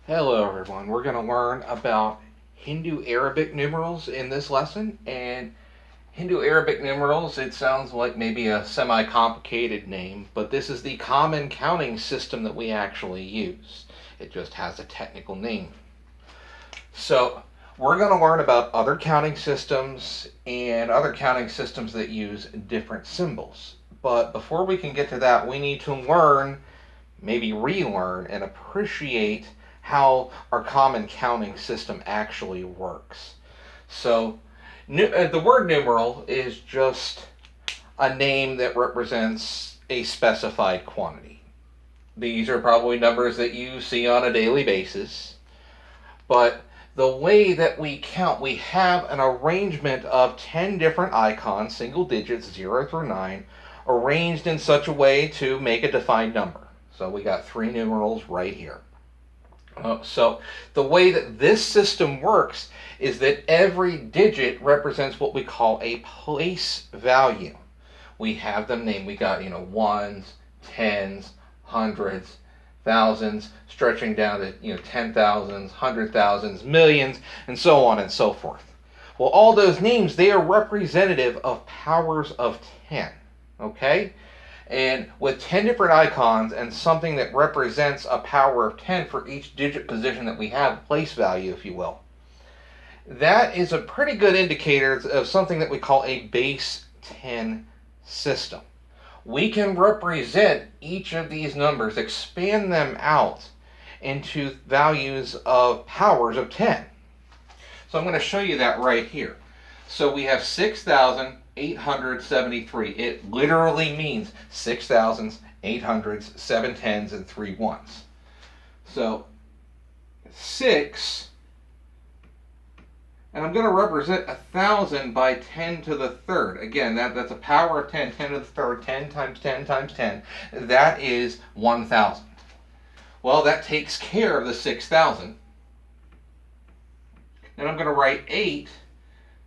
Hello everyone, we're going to learn about Hindu Arabic numerals in this lesson. And Hindu Arabic numerals, it sounds like maybe a semi-complicated name, but this is the common counting system that we actually use. It just has a technical name. So we're going to learn about other counting systems and other counting systems that use different symbols. But before we can get to that, we need to learn, maybe relearn, and appreciate how our common counting system actually works. So, the word numeral is just a name that represents a specified quantity. These are probably numbers that you see on a daily basis, but the way that we count, we have an arrangement of 10 different icons, single digits, 0 through 9, arranged in such a way to make a defined number. So we got 3 numerals right here. So the way that this system works is that every digit represents what we call a place value. We have them named. We got, ones, tens, hundreds, thousands, stretching down to, 10,000s, 100,000s, millions, and so on and so forth. Well, all those names, they are representative of powers of 10, okay? And with 10 different icons and something that represents a power of 10 for each digit position that we have, place value, if you will, that is a pretty good indicator of something that we call a base 10 system. We can represent each of these numbers, expand them out into values of powers of 10. So I'm going to show you that right here. So we have 6,873. It literally means 6 thousands, 800s, 7 tens, and 3 ones. So 6, and I'm going to represent 1,000 by 10 to the third. Again, that's a power of 10, 10 to the third, 10 times 10 times 10. That is 1,000. Well, that takes care of the 6,000. And I'm going to write 8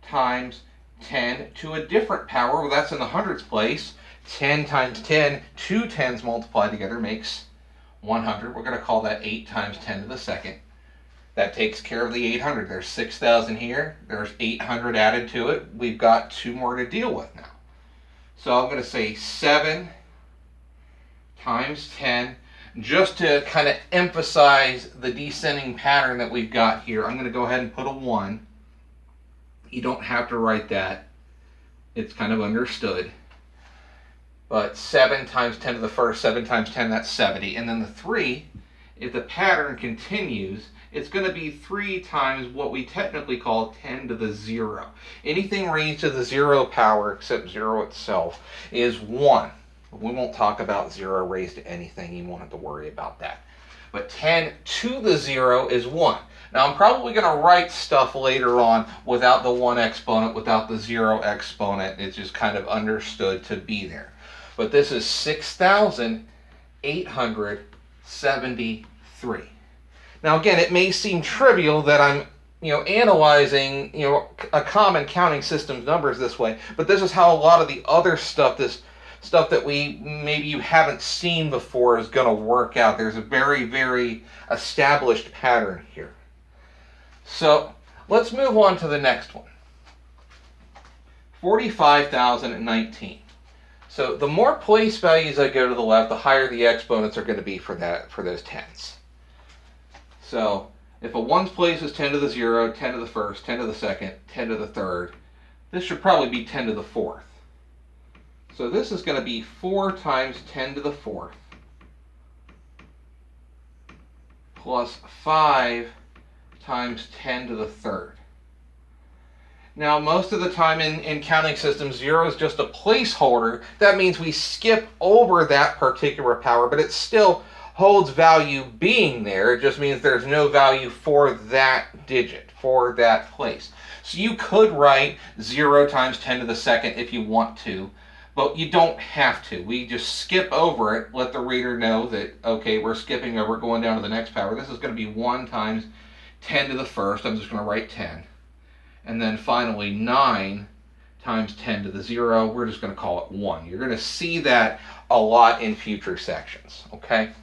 times 10 to a different power. Well, that's in the hundreds place. 10 times 10, 2 tens multiplied together makes 100. We're going to call that 8 times 10 to the second. That takes care of the 800. There's 6,000 here. There's 800 added to it. We've got 2 more to deal with now. So I'm going to say 7 times 10. Just to kind of emphasize the descending pattern that we've got here, I'm going to go ahead and put a 1. You don't have to write that. It's kind of understood. But 7 times 10 to the first, 7 times 10, that's 70. And then the 3, if the pattern continues, it's going to be 3 times what we technically call 10 to the 0. Anything raised to the 0 power, except 0 itself, is 1. We won't talk about 0 raised to anything. You won't have to worry about that. But 10 to the 0 is 1. Now, I'm probably going to write stuff later on without the 1 exponent, without the 0 exponent. It's just kind of understood to be there. But this is 6,873. Now, again, it may seem trivial that I'm, analyzing, a common counting system's numbers this way, but this is how a lot of the other stuff, this stuff that maybe you haven't seen before, is going to work out. There's a very, very established pattern here. So let's move on to the next one. 45,019. So the more place values I go to the left, the higher the exponents are going to be for those tens. So if a ones place is 10 to the 0, 10 to the first, 10 to the second, 10 to the third, this should probably be 10 to the fourth. So this is going to be 4 times 10 to the fourth plus 5 times 10 to the third. Now, most of the time in counting systems, 0 is just a placeholder. That means we skip over that particular power, but it still holds value being there. It just means there's no value for that digit, for that place. So you could write 0 times 10 to the second if you want to, but you don't have to. We just skip over it, let the reader know that, okay, we're skipping over, going down to the next power. This is going to be 1 times 10 to the first. I'm just going to write 10. And then finally 9 times 10 to the 0. We're just going to call it 1. You're going to see that a lot in future sections, okay?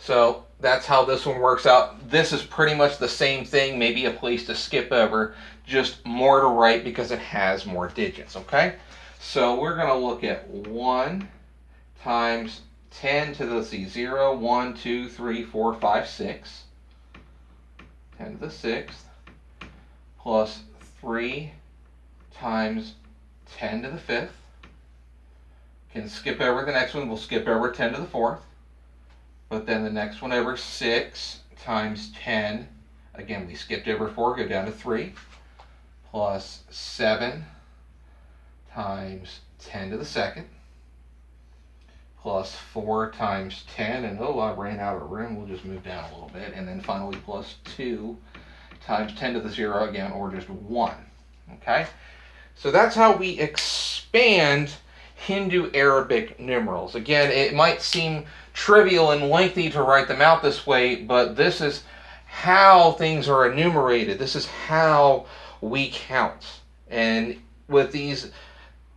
So that's how this one works out. This is pretty much the same thing, maybe a place to skip over, just more to write because it has more digits, okay? So we're going to look at 1 times 10 to the 0, 1, 2, 3, 4, 5, 6. 10 to the 6th plus 3 times 10 to the 5th. Can skip over the next one. We'll skip over 10 to the 4th. But then the next one over, 6 times 10. Again, we skipped over 4, go down to 3. Plus 7 times 10 to the 2nd. Plus 4 times 10. And oh, I ran out of room. We'll just move down a little bit. And then finally plus 2 times 10 to the 0 again, or just 1. Okay? So that's how we expand Hindu Arabic numerals. Again, it might seem trivial and lengthy to write them out this way, but this is how things are enumerated. This is how we count. And with these,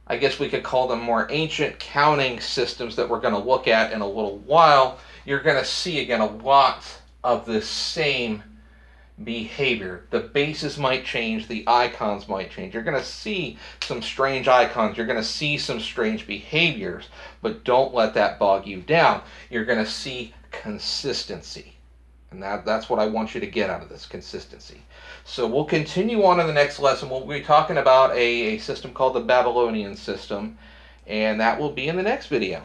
I guess we could call them more ancient counting systems that we're going to look at in a little while, you're going to see again a lot of the same behavior. The bases might change, the icons might change. You're going to see some strange icons, you're going to see some strange behaviors, but don't let that bog you down. You're going to see consistency. And that's what I want you to get out of this, consistency. So we'll continue on in the next lesson. We'll be talking about a system called the Babylonian system, and that will be in the next video.